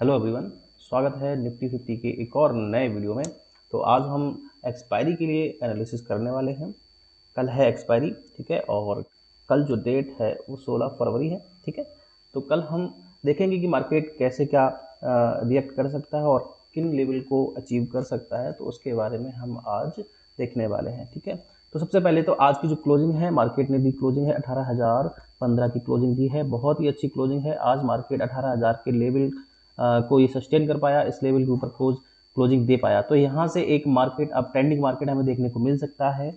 Hello everyone, स्वागत है Nifty 50 के एक और नए वीडियो में। तो आज हम एक्सपायरी के लिए एनालिसिस करने वाले हैं। कल है एक्सपायरी, ठीक है, और कल जो डेट है वो 16 फरवरी है, ठीक है। तो कल हम देखेंगे कि मार्केट कैसे क्या रिएक्ट कर सकता है और किन लेवल को अचीव कर सकता है, तो उसके बारे में हम आज देखने वाले हैं, ठीक है। तो सबसे पहले तो आज की जो क्लोजिंग है, मार्केट ने दी क्लोजिंग है 18,015 की क्लोजिंग दी है। बहुत ही अच्छी क्लोजिंग है। आज मार्केट 18,000 के लेवल को ये सस्टेन कर पाया, इस लेवल के ऊपर क्लोजिंग दे पाया। तो यहाँ से एक मार्केट, अब ट्रेंडिंग मार्केट हमें देखने को मिल सकता है।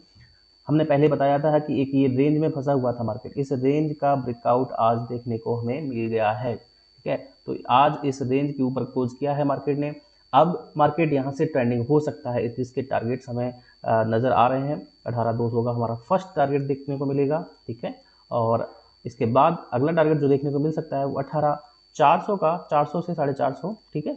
हमने पहले बताया था कि एक ये रेंज में फंसा हुआ था मार्केट, इस रेंज का ब्रेकआउट आज देखने को हमें मिल गया है, ठीक है। तो आज इस रेंज के ऊपर क्लोज किया है मार्केट ने। अब मार्केट यहाँ से ट्रेंडिंग हो सकता है। इसके टारगेट्स हमें नजर आ रहे हैं। 18,200 का हमारा फर्स्ट टारगेट देखने को मिलेगा, ठीक है। और इसके बाद अगला टारगेट जो देखने को मिल सकता है वो 18,400 का, 400 से 450, ठीक है।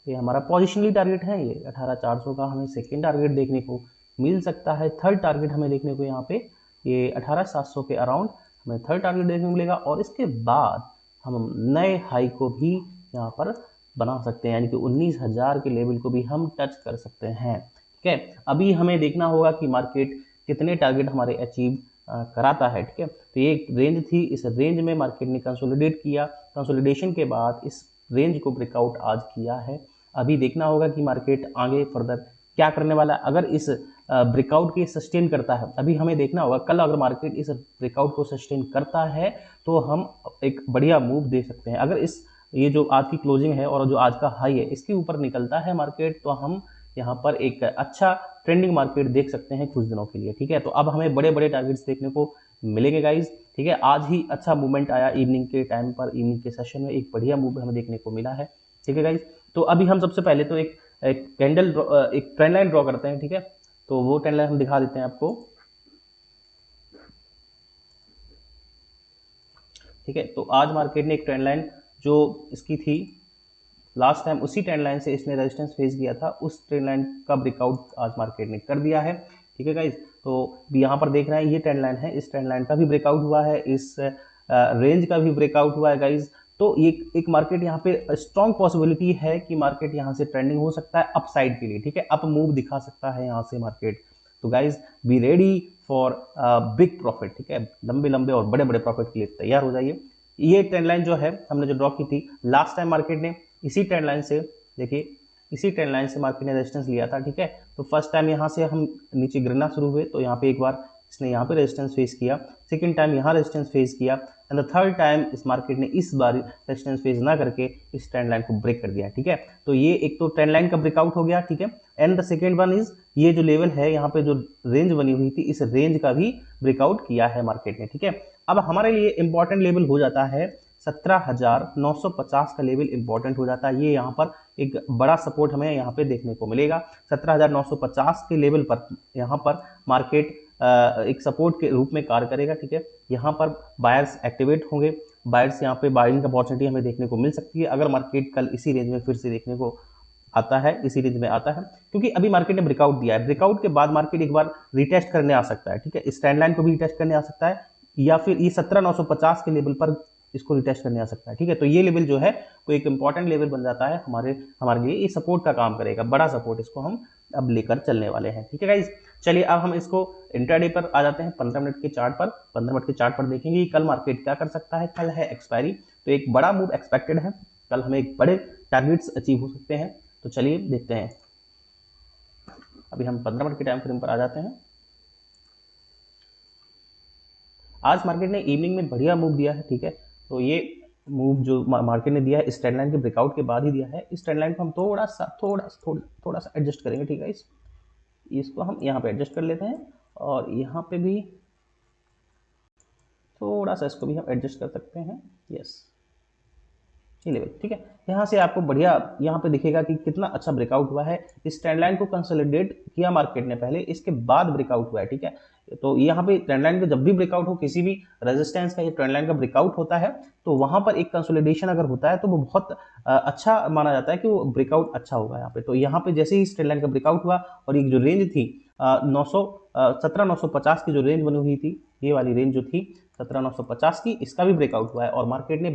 ये हमारा पोजिशनली टारगेट है। ये 18,400 का हमें सेकेंड टारगेट देखने को मिल सकता है। थर्ड टारगेट हमें देखने को यहाँ पे ये 18,700 के अराउंड हमें थर्ड टारगेट देखने को मिलेगा। और इसके बाद हम नए हाई को भी यहाँ पर बना सकते हैं, यानी कि 19,000 के लेवल को भी हम टच कर सकते हैं, ठीक है। अभी हमें देखना होगा कि मार्केट कितने टारगेट हमारे अचीव कराता है, ठीक है। तो ये एक रेंज थी, इस रेंज में मार्केट ने कंसोलिडेट किया। कंसोलिडेशन के बाद इस रेंज को ब्रेकआउट आज किया है। अभी देखना होगा कि मार्केट आगे फर्दर क्या करने वाला है। अगर इस ब्रेकआउट के सस्टेन करता है, अभी हमें देखना होगा कल अगर मार्केट इस ब्रेकआउट को सस्टेन करता है तो हम एक बढ़िया मूव दे सकते हैं। अगर इस ये जो आज की क्लोजिंग है और जो आज का हाई है इसके ऊपर निकलता है मार्केट, तो हम यहाँ पर एक अच्छा ट्रेंडिंग मार्केट देख सकते हैं कुछ दिनों के लिए, ठीक है। तो अब हमें बड़े बड़े टारगेट्स देखने को मिलेंगे गाइज, ठीक है। आज ही अच्छा मूवमेंट आया इवनिंग के टाइम पर, इवनिंग के सेशन में एक बढ़िया मूव हमें देखने को मिला है, ठीक है गाइज। तो अभी हम सबसे पहले तो एक कैंडल, एक ट्रेंड लाइन ड्रॉ करते हैं, ठीक है। तो वो ट्रेंड लाइन हम दिखा देते हैं आपको, ठीक है। तो आज मार्केट ने एक ट्रेंड लाइन जो इसकी थी लास्ट टाइम, उसी ट्रेंड लाइन से इसने रेजिस्टेंस फेस किया था, उस ट्रेंड लाइन का ब्रेकआउट आज मार्केट ने कर दिया है, ठीक है गाइज। तो यहाँ पर देख रहे हैं ये ट्रेंड लाइन है, इस ट्रेंड लाइन का भी ब्रेकआउट हुआ है, इस रेंज का भी ब्रेकआउट हुआ है गाइज। तो ये एक मार्केट यहाँ पे स्ट्रॉन्ग पॉसिबिलिटी है कि मार्केट यहाँ से ट्रेंडिंग हो सकता है अपसाइड के लिए, ठीक है। अप मूव दिखा सकता है यहाँ से मार्केट। तो guys be ready for big profit, ठीक है। लंबे लंबे और बड़े बड़े प्रॉफिट के लिए तैयार हो जाइए। ये ट्रेंड लाइन जो है हमने जो ड्रॉ की थी लास्ट टाइम, मार्केट ने इसी ट्रेंड लाइन से, देखिए इसी ट्रेंड लाइन से मार्केट ने रेजिस्टेंस लिया था, ठीक है। तो फर्स्ट टाइम यहाँ से हम नीचे गिरना शुरू हुए, तो यहाँ पे एक बार इसने यहाँ पे रेजिस्टेंस फेस किया, सेकंड टाइम यहाँ रेजिस्टेंस फेस किया, एंड द थर्ड टाइम इस मार्केट ने इस बार रेजिस्टेंस फेस ना करके इस ट्रेंड लाइन को ब्रेक कर दिया, ठीक है। तो ये एक तो ट्रेंड लाइन का ब्रेकआउट हो गया, ठीक है। And the second one is ये जो लेवल है यहाँ पे जो रेंज बनी हुई थी, इस रेंज का भी ब्रेकआउट किया है मार्केट ने, ठीक है। अब हमारे लिए इंपॉर्टेंट लेवल हो जाता है 17,950 का लेवल इंपॉर्टेंट हो जाता है। ये यहाँ पर एक बड़ा सपोर्ट हमें यहाँ पे देखने को मिलेगा। 17,950 के लेवल पर यहाँ पर मार्केट एक सपोर्ट के रूप में कार्य करेगा, ठीक है। यहाँ पर बायर्स एक्टिवेट होंगे, बायर्स यहाँ पे बाइंग अपॉर्चुनिटी हमें देखने को मिल सकती है अगर मार्केट कल इसी रेंज में फिर से देखने को आता है, इसी रेंज में आता है। क्योंकि अभी मार्केट ने ब्रेकआउट दिया है, ब्रेकआउट के बाद मार्केट एक बार रिटेस्ट करने आ सकता है, ठीक है। इस ट्रेंड लाइन को भी रिटेस्ट करने आ सकता है, या फिर ये 17,950 के लेवल पर इसको रिटेस्ट करने आ सकता है, ठीक है। तो ये लेवल जो है वो एक इंपॉर्टेंट लेवल बन जाता है हमारे लिए, ये सपोर्ट का काम करेगा, बड़ा सपोर्ट इसको हम अब लेकर चलने वाले हैं, ठीक है गाइज। चलिए अब हम इसको इंट्राडे पर आ जाते हैं, 15 मिनट के चार्ट पर। 15 मिनट के चार्ट पर देखेंगे कल मार्केट क्या कर सकता है। कल है एक्सपायरी, तो एक बड़ा मूव एक्सपेक्टेड है, कल हमें एक बड़े टारगेट्स अचीव हो सकते हैं। तो चलिए देखते हैं। अभी हम 15 मिनट के टाइम फ्रेम पर आ जाते हैं। आज मार्केट ने इवनिंग में बढ़िया मूव दिया है, ठीक है। तो ये मूव जो मार्केट ने दिया है इस ट्रेंड लाइन के ब्रेकआउट के बाद ही दिया है। इस ट्रेंड लाइन को हम थोड़ा सा एडजस्ट करेंगे, ठीक है। इसको हम यहाँ पे एडजस्ट कर लेते हैं और यहाँ पे भी थोड़ा सा इसको भी हम एडजस्ट कर सकते हैं, यस, ये लेवल, ठीक है। यहाँ से आपको बढ़िया यहाँ पे दिखेगा कि कितना अच्छा ब्रेकआउट हुआ है। इस ट्रेंड लाइन को कंसोलिडेट किया मार्केट ने पहले, इसके बाद ब्रेकआउट हुआ है, ठीक है। तो यहाँ पे ट्रेंड लाइन का जब भी ब्रेकआउट हो, किसी भी रेजिस्टेंस का ये ट्रेंड लाइन का ब्रेकआउट होता है, तो वहां पर एक कंसोलिडेशन अगर होता है तो वो बहुत अच्छा माना जाता है कि वो ब्रेकआउट अच्छा होगा यहाँ पे। तो यहाँ पे जैसे ही इस ट्रेंड लाइन का ब्रेकआउट हुआ और एक जो रेंज थी 17,950 की जो रेंज बनी हुई थी, ये वाली रेंज जो थी 17,950 की, इसका भी ब्रेकआउट हुआ है और मार्केट ने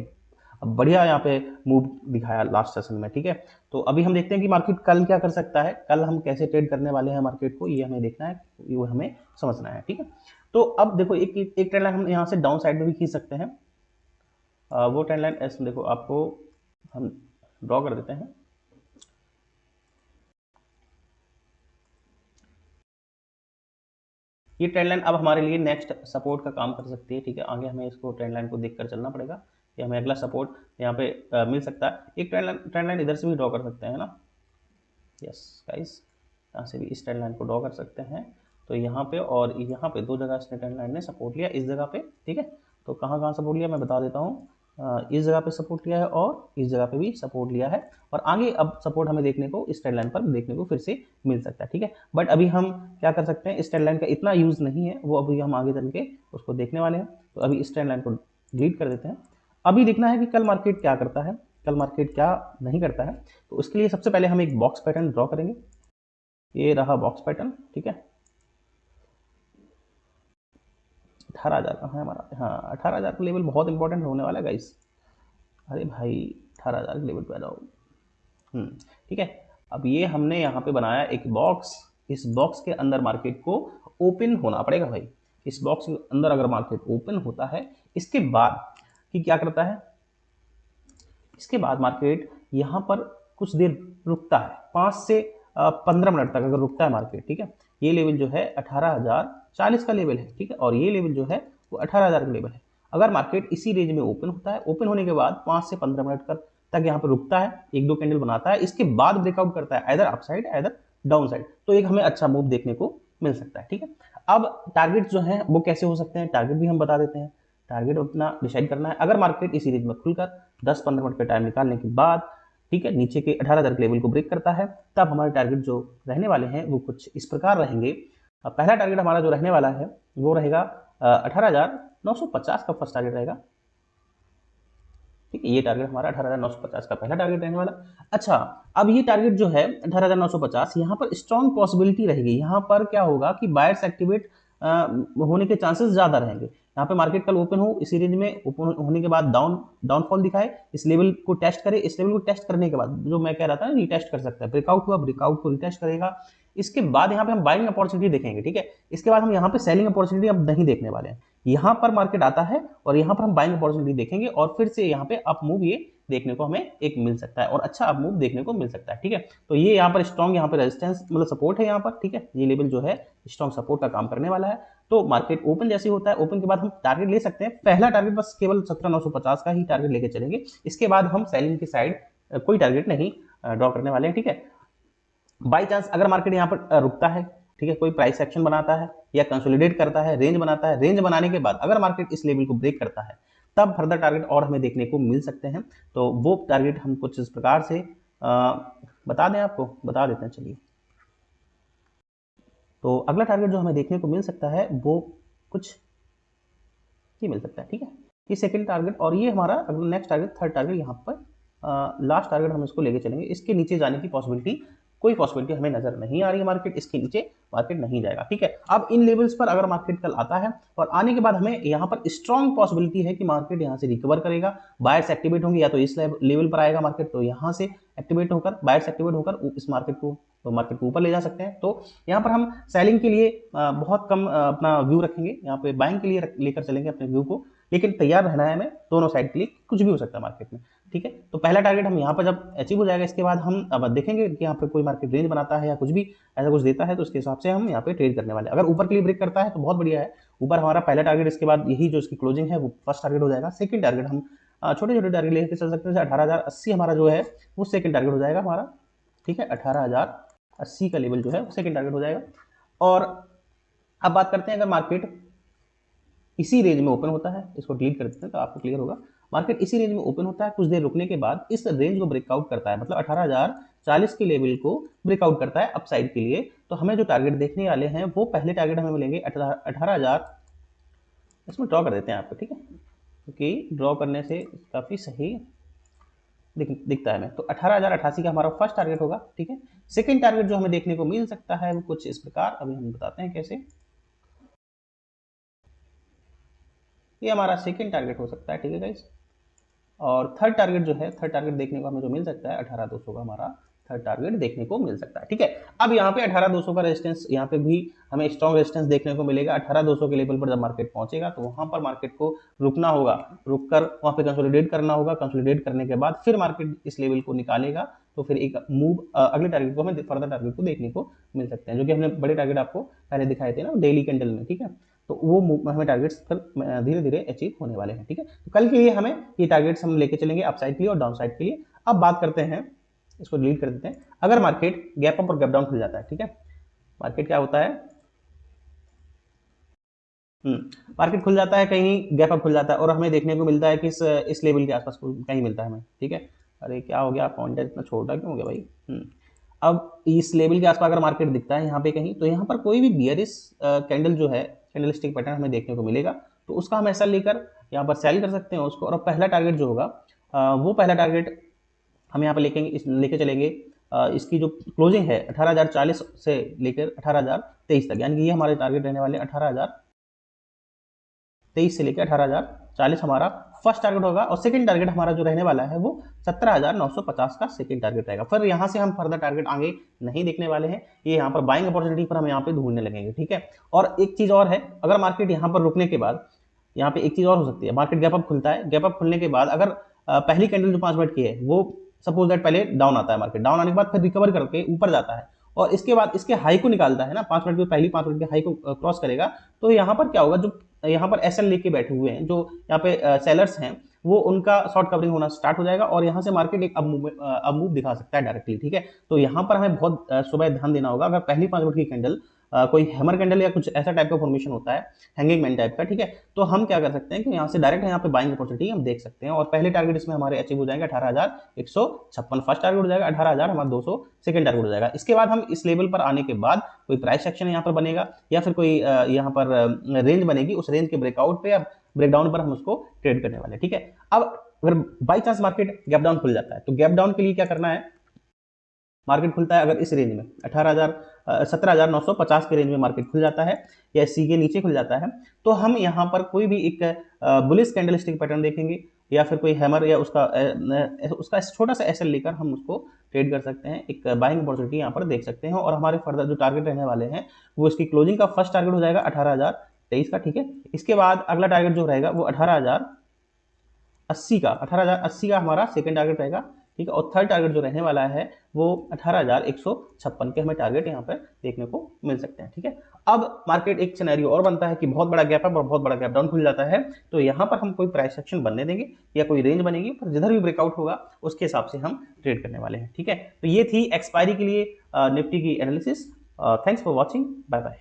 अब बढ़िया यहाँ पे मूव दिखाया लास्ट सेशन में, ठीक है। तो अभी हम देखते हैं कि मार्केट कल क्या कर सकता है, कल हम कैसे ट्रेड करने वाले हैं मार्केट को, ये हमें देखना है, ये हमें समझना है, ठीक है। तो अब देखो एक ट्रेंड लाइन हम यहाँ से डाउन साइड में भी खींच सकते हैं। वो ट्रेंड लाइन ऐसे देखो, आपको हम ड्रॉ कर देते हैं। ये ट्रेंड लाइन अब हमारे लिए नेक्स्ट सपोर्ट का काम कर सकती है, ठीक है। आगे हमें इसको ट्रेंड लाइन को देखकर चलना पड़ेगा, ये हमें अगला सपोर्ट यहाँ पे मिल सकता है। एक ट्रेंड लाइन इधर से भी ड्रॉ कर सकते हैं ना, यस गाइस, यहाँ से भी इस ट्रेंड लाइन को ड्रॉ कर सकते हैं। तो यहाँ पे और यहाँ पे दो जगह इसने ट्रेंड लाइन ने सपोर्ट लिया, इस जगह पे, ठीक है। तो कहाँ कहाँ सपोर्ट लिया मैं बता देता हूँ, इस जगह पे सपोर्ट लिया है और इस जगह पे भी सपोर्ट लिया है, और आगे अब सपोर्ट हमें देखने को इस ट्रेंड लाइन पर देखने को फिर से मिल सकता है, ठीक है। बट अभी हम क्या कर सकते हैं, इस ट्रेंड लाइन का इतना यूज नहीं है, वो अभी हम आगे चल के उसको देखने वाले हैं। तो अभी इस ट्रेंड लाइन को डिलीट कर देते हैं। अभी देखना है कि कल मार्केट क्या करता है, कल मार्केट क्या नहीं करता है। तो उसके लिए सबसे पहले हम एक बॉक्स पैटर्न ड्रॉ करेंगे, ये रहा बॉक्स पैटर्न, ठीक है। 18,000 का है हमारा, हाँ 18,000 का लेवल बहुत इंपॉर्टेंट होने वाला है गाइस। अरे भाई 18,000 के लेवल पे आ जाओ, ठीक है। अब ये हमने यहाँ पे बनाया एक बॉक्स, इस बॉक्स के अंदर मार्केट को ओपन होना पड़ेगा भाई। इस बॉक्स के अंदर अगर मार्केट ओपन होता है, इसके बाद कि क्या करता है, इसके बाद मार्केट यहाँ पर कुछ देर रुकता है, 5 से 15 मिनट तक अगर रुकता है मार्केट, ठीक है। ये लेवल जो है 18,040 का लेवल है, ठीक है, और ये लेवल जो है वो 18,000 का लेवल है। अगर मार्केट इसी रेंज में ओपन होता है, ओपन होने के बाद 5 से 15 मिनट तक यहाँ पर रुकता है, एक दो कैंडल बनाता है, इसके बाद ब्रेकआउट करता है इधर अपसाइड इधर डाउन साइड, तो एक हमें अच्छा मूव देखने को मिल सकता है, ठीक है। अब टारगेट जो है वो कैसे हो सकते हैं, टारगेट भी हम बता देते हैं। टारगेट अपना डिसाइड करना है, अगर मार्केट इसी रेंज में खुलकर 10-15 मिनट का टाइम निकालने के बाद, ठीक है, नीचे के 18,000 के लेवल को ब्रेक करता है, तब हमारे टारगेट जो रहने वाले हैं वो कुछ इस प्रकार रहेंगे। पहला टारगेट हमारा जो रहने वाला है वो रहेगा 18,950 का फर्स्ट टारगेट रहेगा, ठीक है। ये टारगेट हमारा 18,950 का पहला टारगेट रहने वाला। अच्छा, अब ये टारगेट जो है 18,950, यहाँ पर स्ट्रॉन्ग पॉसिबिलिटी रहेगी, यहाँ पर क्या होगा कि बायर्स एक्टिवेट होने के चांसेस ज्यादा रहेंगे। यहाँ पे मार्केट कल ओपन हो, इसी रेंज में ओपन होने के बाद डाउनफॉल दिखाए, इस लेवल को टेस्ट करे, इस लेवल को टेस्ट करने के बाद जो मैं कह रहा था ना, रिटेस्ट कर सकता है, ब्रेकआउट हुआ, ब्रेकआउट को रिटेस्ट करेगा, इसके बाद यहाँ पे हम बाइंग अपॉर्चुनिटी देखेंगे, ठीक है। इसके बाद हम यहाँ पे सेलिंग अपॉर्चुनिटी अब नहीं देखने वाले हैं, यहाँ पर मार्केट आता है और यहाँ पर हम बाइंग अपॉर्चुनिटी देखेंगे, और फिर से यहाँ पे अप मूव ये देखने को हमें एक मिल सकता है, और अच्छा अप मूव देखने को मिल सकता है, ठीक है। तो ये यहाँ पर स्ट्रॉन्ग, यहाँ पे रेजिस्टेंस मतलब सपोर्ट है यहाँ पर, ठीक है। ये लेवल जो है स्ट्रॉन्ग सपोर्ट का काम करने वाला है। तो मार्केट ओपन जैसे होता है, ओपन के बाद हम टारगेट ले सकते हैं, पहला टारगेट बस केवल 17,950 का ही टारगेट लेके चलेंगे, इसके बाद हम सेलिंग की साइड कोई टारगेट नहीं ड्रॉ करने वाले हैं, ठीक है। बाई चांस अगर मार्केट यहाँ पर रुकता है, ठीक है, कोई प्राइस एक्शन बनाता है या कंसोलिडेट करता है, रेंज बनाता है, रेंज बनाने के बाद अगर मार्केट इस लेवल को ब्रेक करता है, तब फर्दर टारगेट और हमें देखने को मिल सकते हैं। तो वो टारगेट हम कुछ इस प्रकार से बता दें, आपको बता देते हैं, चलिए। तो अगला टारगेट जो हमें देखने को मिल सकता है वो कुछ ये मिल सकता है, ठीक है। ये सेकंड टारगेट, और ये हमारा अगला नेक्स्ट टारगेट, थर्ड टारगेट, यहाँ पर लास्ट टारगेट हम इसको लेके चलेंगे। इसके नीचे जाने की पॉसिबिलिटी, कोई पॉसिबिलिटी हमें नजर नहीं आ रही है, मार्केट इसके नीचे मार्केट नहीं जाएगा, ठीक है। अब इन लेवल्स पर अगर मार्केट कल आता है और आने के बाद हमें यहाँ पर स्ट्रॉन्ग पॉसिबिलिटी है कि मार्केट यहाँ से रिकवर करेगा, बायर्स एक्टिवेट होंगे, या तो इस लेवल पर आएगा मार्केट, तो यहाँ से एक्टिवेट होकर, बायर्स एक्टिवेट होकर इस मार्केट को, तो मार्केट को ऊपर ले जा सकते हैं। तो यहाँ पर हम सेलिंग के लिए बहुत कम अपना व्यू रखेंगे, यहाँ पे बाइंग के लिए लेकर चलेंगे अपने व्यू को, लेकिन तैयार रहना है हमें दोनों साइड के लिए, कुछ भी हो सकता है मार्केट में, ठीक है। तो पहला टारगेट हम यहाँ पर जब अचीव हो जाएगा, इसके बाद हम अब देखेंगे कि यहाँ पर कोई मार्केट रेंज बनाता है या कुछ भी ऐसा कुछ देता है, तो उसके हिसाब से हम यहाँ पे ट्रेड करने वाले हैं। अगर ऊपर के लिए ब्रेक करता है तो बहुत बढ़िया है, ऊपर हमारा पहला टारगेट, इसके बाद यही जो इसकी क्लोजिंग है वो फर्स्ट टारगेट हो जाएगा। सेकंड टारगेट हम छोटे छोटे टारगेट लेकर चल सकते हैं, 18,080 हमारा जो है वो सेकंड टारगेट हो जाएगा हमारा, ठीक है। 18,080 का लेवल जो है वो सेकंड टारगेट हो जाएगा। और अब बात करते हैं, अगर मार्केट इसी रेंज में ओपन होता है, इसको डिलीट कर देते हैं तो आपको क्लियर होगा। मार्केट इसी रेंज में ओपन होता है, कुछ देर रुकने के बाद इस रेंज को ब्रेकआउट करता है, मतलब 18,040 के लेवल को ब्रेकआउट करता है अपसाइड के लिए, तो हमें जो टारगेट देखने वाले हैं वो पहले टारगेट हमें मिलेंगे 18,000, इसमें ड्रॉ कर देते हैं आपको, ठीक है, क्योंकि ड्रॉ करने से काफ़ी सही दिखता है हमें। तो 18,088 का हमारा फर्स्ट टारगेट होगा, ठीक है। सेकंड टारगेट जो हमें देखने को मिल सकता है वो कुछ इस प्रकार, अभी हम बताते हैं कैसे। ये हमारा सेकंड टारगेट हो सकता है, ठीक है गाइस। और थर्ड टारगेट जो है, थर्ड टारगेट देखने को हमें जो मिल सकता है 18,200 का हमारा थर्ड टारगेट देखने को मिल सकता है। ठीक है, अब यहाँ पे 18,200 का रेजिस्टेंस, यहाँ पे भी हमें स्ट्रॉन्ग रेजिस्टेंस देखने को मिलेगा। 18,200 के लेवल पर जब मार्केट पहुंचेगा तो वहां पर मार्केट को रुकना होगा, रुककर वहां पे कंसोलिडेट करना होगा। कंसोलिडेट करने के बाद फिर मार्केट इस लेवल को निकालेगा, तो फिर एक मूव अगले टारगेट को हमें, फर्दर टारगेट को देखने को मिल सकते हैं, जो कि हमने बड़े टारगेट आपको पहले दिखाए थे ना डेली कैंडल में। ठीक है, तो वो हमें टारगेट्स फिर धीरे धीरे अचीव होने वाले हैं। ठीक है, तो कल के लिए हमें ये टारगेट्स हम लेके चलेंगे अपसाइड के लिए और डाउन साइड के लिए। अब बात करते हैं, इसको डिलीट कर देते हैं, अगर मार्केट गैप अप और गैप डाउन खुल जाता है। ठीक है, मार्केट क्या होता है, मार्केट खुल जाता है, कहीं गैप अप खुल जाता है और हमें देखने को मिलता है कि इस लेवल के आसपास कहीं मिलता है हमें। ठीक है, अरे क्या हो गया, पॉइंटर इतना छोटा क्यों हो गया भाई। अब इस लेवल के आसपास अगर मार्केट दिखता है यहाँ पे कहीं, तो यहाँ पर कोई भी बियरिश कैंडल जो है, कैंडलस्टिक पैटर्न हमें देखने को मिलेगा, तो उसका हम ऐसा लेकर यहाँ पर सेल कर सकते हैं उसको। और पहला टारगेट जो होगा वो पहला टारगेट हम यहाँ पर लेके चलेंगे, इसकी जो क्लोजिंग है 18,040 से लेकर 18,023 तक, यानी कि ये हमारे टारगेट रहने वाले 18,023 से लेकर 18,040 हमारा फर्स्ट टारगेट होगा। और सेकंड टारगेट हमारा जो रहने वाला है वो 17,950 का सेकंड टारगेट रहेगा। फिर यहाँ से हम फर्दर टारगेट आगे नहीं देखने वाले हैं, ये यहाँ पर बाइंग अपॉर्चुनिटी पर हम यहाँ पे ढूंढने लगेंगे। ठीक है, और एक चीज और है, अगर मार्केट यहाँ पर रुकने के बाद, यहाँ पे एक चीज और हो सकती है, मार्केट गैप अप खुलता है, गैप अप खुलने के बाद अगर पहली कैंडल जो 5 मिनट की है वो सपोज दैट पहले डाउन आता है, मार्केट डाउन आने के बाद फिर रिकवर करके ऊपर जाता है और इसके बाद इसके हाई को निकालता है ना, 5 मिनट की पहली 5 मिनट के हाई को क्रॉस करेगा, तो यहाँ पर क्या होगा, जो यहाँ पर एसएल लेके बैठे हुए हैं, जो यहाँ पे सेलर्स हैं, वो उनका शॉर्ट कवरिंग होना स्टार्ट हो जाएगा और यहाँ से मार्केट एक अप मूव दिखा सकता है डायरेक्टली। ठीक है, तो यहाँ पर हमें बहुत सुबह ध्यान देना होगा। अगर पहली 5 मिनट की कैंडल कोई हैमर कैंडल या कुछ ऐसा टाइप का फॉर्मेशन होता है, हैंगिंग मैन टाइप का, ठीक है, तो हम क्या कर सकते हैं कि यहाँ से डायरेक्ट यहाँ पे बाइंग अपॉर्चुनिटी हम देख सकते हैं। और पहले टारगेट इसमें हमारे अचीव हो जाएंगे 18,156 फर्स्ट टारगेट हो जाएगा, 18,200 सेकंड टारगेट हो जाएगा। इसके बाद हम इस लेवल पर आने के बाद कोई प्राइस सेक्शन यहाँ पर बनेगा या फिर कोई यहाँ पर रेंज बनेगी, उस रेंज के ब्रेकआउट पे या ब्रेकडाउन पर हम उसको ट्रेड करने वाले। ठीक है, अब अगर by chance market gap down खुल जाता है, तो गैप डाउन के लिए क्या करना है, मार्केट खुलता है अगर इस रेंज में 17,950 के रेंज में मार्केट खुल जाता है या इसी के नीचे खुल जाता है, तो हम यहाँ पर कोई भी एक बुलिश कैंडलस्टिक पैटर्न देखेंगे या फिर कोई हैमर या उसका छोटा सा एसएल लेकर हम उसको ट्रेड कर सकते हैं, एक बाइंग अपॉर्चुनिटी यहाँ पर देख सकते हैं। और हमारे फर्दर जो टारगेट रहने वाले हैं वो इसकी क्लोजिंग का फर्स्ट टारगेट हो जाएगा 18,023 का। ठीक है, इसके बाद अगला टारगेट जो रहेगा वो 18,080 का हमारा सेकंड टारगेट रहेगा। ठीक है, और थर्ड टारगेट जो रहने वाला है वो 18,156 के हमें टारगेट यहाँ पर देखने को मिल सकते हैं। ठीक है, अब मार्केट एक सिनेरियो और बनता है कि बहुत बड़ा गैप अप और बहुत बड़ा गैप डाउन खुल जाता है, तो यहाँ पर हम कोई प्राइस सेक्शन बनने देंगे या कोई रेंज बनेगी, पर जिधर भी ब्रेकआउट होगा उसके हिसाब से हम ट्रेड करने वाले हैं। ठीक है, तो ये थी एक्सपायरी के लिए निफ्टी की analysis. Thanks for watching, bye bye.